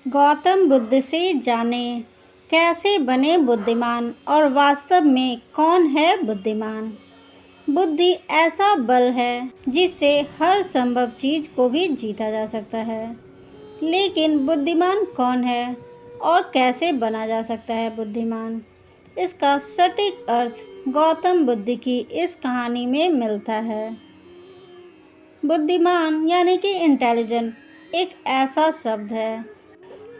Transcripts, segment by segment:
गौतम बुद्ध से जाने कैसे बने बुद्धिमान और वास्तव में कौन है बुद्धिमान। बुद्धि ऐसा बल है जिससे हर संभव चीज को भी जीता जा सकता है। लेकिन बुद्धिमान कौन है और कैसे बना जा सकता है बुद्धिमान, इसका सटीक अर्थ गौतम बुद्ध की इस कहानी में मिलता है। बुद्धिमान यानी कि इंटेलिजेंट एक ऐसा शब्द है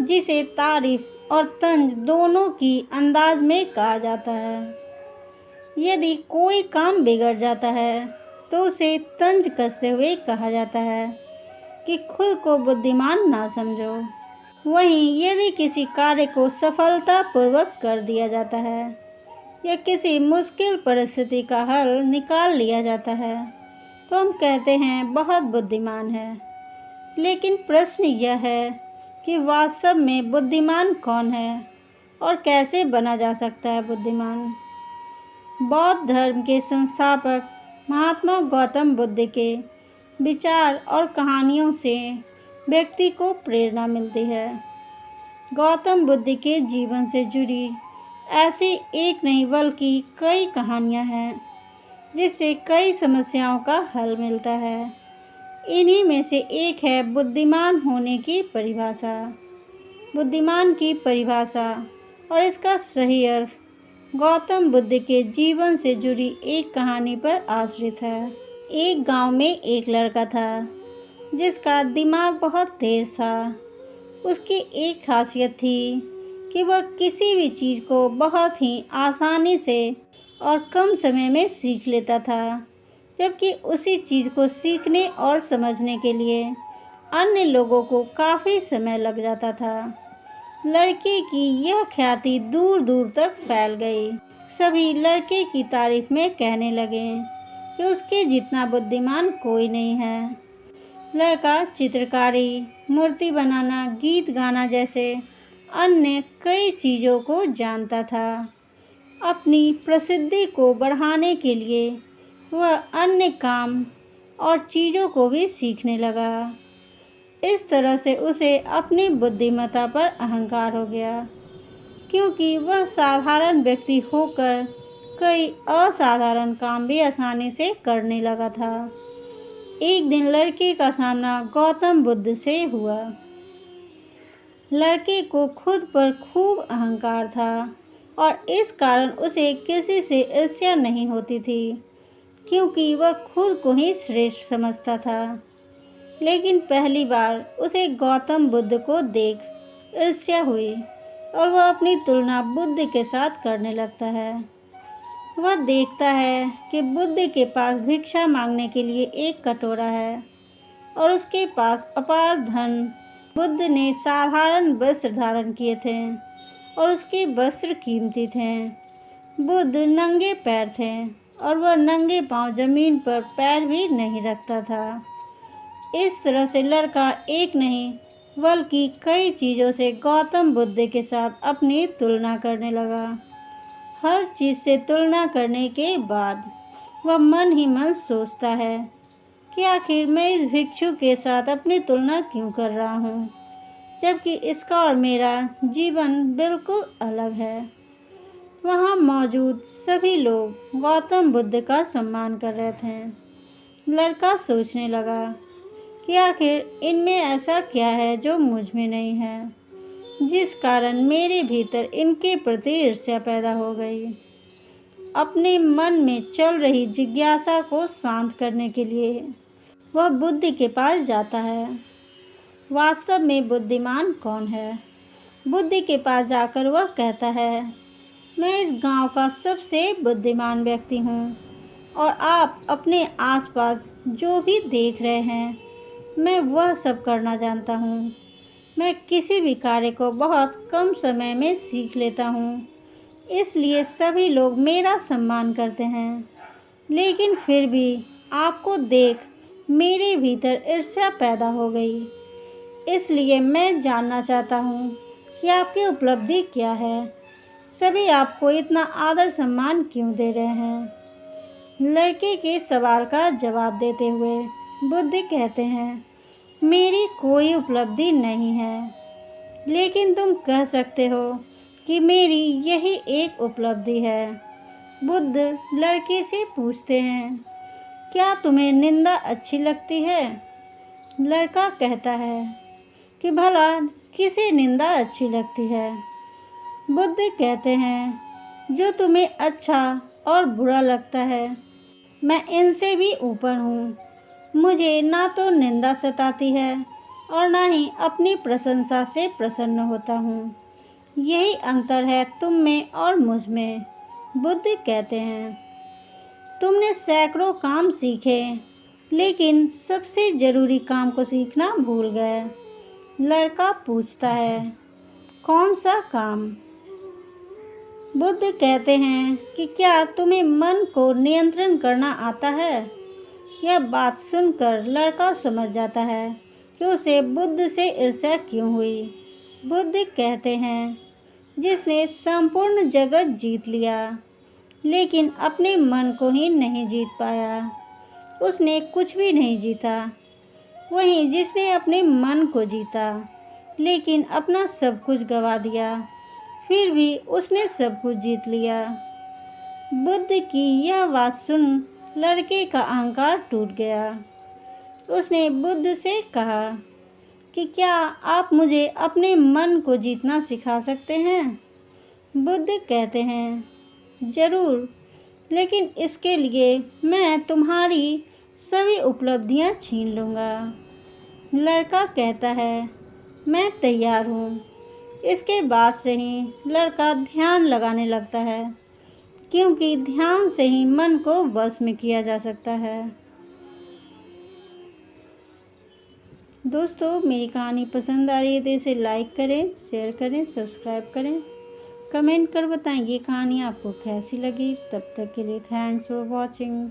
जिसे तारीफ और तंज दोनों की अंदाज में कहा जाता है। यदि कोई काम बिगड़ जाता है तो उसे तंज कसते हुए कहा जाता है कि खुद को बुद्धिमान ना समझो। वहीं यदि किसी कार्य को सफलतापूर्वक कर दिया जाता है या किसी मुश्किल परिस्थिति का हल निकाल लिया जाता है तो हम कहते हैं बहुत बुद्धिमान है। लेकिन प्रश्न यह है कि वास्तव में बुद्धिमान कौन है और कैसे बना जा सकता है बुद्धिमान। बौद्ध धर्म के संस्थापक महात्मा गौतम बुद्ध के विचार और कहानियों से व्यक्ति को प्रेरणा मिलती है। गौतम बुद्ध के जीवन से जुड़ी ऐसी एक नहीं बल्कि कई कहानियां हैं जिससे कई समस्याओं का हल मिलता है। इन्हीं में से एक है बुद्धिमान होने की परिभाषा। बुद्धिमान की परिभाषा और इसका सही अर्थ गौतम बुद्ध के जीवन से जुड़ी एक कहानी पर आश्रित है। एक गांव में एक लड़का था जिसका दिमाग बहुत तेज था। उसकी एक खासियत थी कि वह किसी भी चीज़ को बहुत ही आसानी से और कम समय में सीख लेता था, जबकि उसी चीज़ को सीखने और समझने के लिए अन्य लोगों को काफ़ी समय लग जाता था। लड़के की यह ख्याति दूर दूर तक फैल गई। सभी लड़के की तारीफ में कहने लगे कि उसके जितना बुद्धिमान कोई नहीं है। लड़का चित्रकारी, मूर्ति बनाना, गीत गाना जैसे अन्य कई चीज़ों को जानता था। अपनी प्रसिद्धि को बढ़ाने के लिए वह अन्य काम और चीज़ों को भी सीखने लगा। इस तरह से उसे अपनी बुद्धिमत्ता पर अहंकार हो गया, क्योंकि वह साधारण व्यक्ति होकर कई असाधारण काम भी आसानी से करने लगा था। एक दिन लड़के का सामना गौतम बुद्ध से हुआ। लड़के को खुद पर खूब अहंकार था और इस कारण उसे किसी से ईर्ष्या नहीं होती थी, क्योंकि वह खुद को ही श्रेष्ठ समझता था। लेकिन पहली बार उसे गौतम बुद्ध को देख ईर्ष्या हुई और वह अपनी तुलना बुद्ध के साथ करने लगता है। वह देखता है कि बुद्ध के पास भिक्षा मांगने के लिए एक कटोरा है और उसके पास अपार धन। बुद्ध ने साधारण वस्त्र धारण किए थे और उसके वस्त्र कीमती थे। बुद्ध नंगे पैर थे और वह नंगे पांव जमीन पर पैर भी नहीं रखता था। इस तरह से लड़का एक नहीं बल्कि कई चीज़ों से गौतम बुद्ध के साथ अपनी तुलना करने लगा। हर चीज़ से तुलना करने के बाद वह मन ही मन सोचता है कि आखिर मैं इस भिक्षु के साथ अपनी तुलना क्यों कर रहा हूँ, जबकि इसका और मेरा जीवन बिल्कुल अलग है। वहाँ मौजूद सभी लोग गौतम बुद्ध का सम्मान कर रहे थे। लड़का सोचने लगा कि आखिर इनमें ऐसा क्या है जो मुझ में नहीं है, जिस कारण मेरे भीतर इनके प्रति ईर्ष्या पैदा हो गई। अपने मन में चल रही जिज्ञासा को शांत करने के लिए वह बुद्ध के पास जाता है। वास्तव में बुद्धिमान कौन है? बुद्ध के पास जाकर वह कहता है, मैं इस गांव का सबसे बुद्धिमान व्यक्ति हूँ और आप अपने आसपास जो भी देख रहे हैं मैं वह सब करना जानता हूँ। मैं किसी भी कार्य को बहुत कम समय में सीख लेता हूँ, इसलिए सभी लोग मेरा सम्मान करते हैं। लेकिन फिर भी आपको देख मेरे भीतर ईर्ष्या पैदा हो गई। इसलिए मैं जानना चाहता हूँ कि आपकी उपलब्धि क्या है। सभी आपको इतना आदर सम्मान क्यों दे रहे हैं? लड़के के सवाल का जवाब देते हुए बुद्ध कहते हैं, मेरी कोई उपलब्धि नहीं है। लेकिन तुम कह सकते हो कि मेरी यही एक उपलब्धि है। बुद्ध लड़के से पूछते हैं, क्या तुम्हें निंदा अच्छी लगती है? लड़का कहता है कि भला किसे निंदा अच्छी लगती है? बुद्ध कहते हैं, जो तुम्हें अच्छा और बुरा लगता है। मैं इनसे भी ऊपर हूँ। मुझे ना तो निंदा सताती है और ना ही अपनी प्रशंसा से प्रसन्न होता हूँ। यही अंतर है तुम में और मुझ में। बुद्ध कहते हैं, तुमने सैकड़ों काम सीखे, लेकिन सबसे ज़रूरी काम को सीखना भूल गए। लड़का पूछता है, कौन सा काम? बुद्ध कहते हैं कि क्या तुम्हें मन को नियंत्रण करना आता है? यह बात सुनकर लड़का समझ जाता है कि उसे बुद्ध से ईर्ष्या क्यों हुई। बुद्ध कहते हैं, जिसने संपूर्ण जगत जीत लिया लेकिन अपने मन को ही नहीं जीत पाया, उसने कुछ भी नहीं जीता। वहीं जिसने अपने मन को जीता लेकिन अपना सब कुछ गंवा दिया, फिर भी उसने सब कुछ जीत लिया। बुद्ध की यह बात सुन लड़के का अहंकार टूट गया। उसने बुद्ध से कहा कि क्या आप मुझे अपने मन को जीतना सिखा सकते हैं? बुद्ध कहते हैं, ज़रूर, लेकिन इसके लिए मैं तुम्हारी सभी उपलब्धियां छीन लूँगा। लड़का कहता है, मैं तैयार हूँ। इसके बाद से ही लड़का ध्यान लगाने लगता है, क्योंकि ध्यान से ही मन को वश में किया जा सकता है। दोस्तों, मेरी कहानी पसंद आ रही है तो इसे लाइक करें, शेयर करें, सब्सक्राइब करें, कमेंट कर बताएं ये कहानी आपको कैसी लगी। तब तक के लिए थैंक्स फॉर वॉचिंग।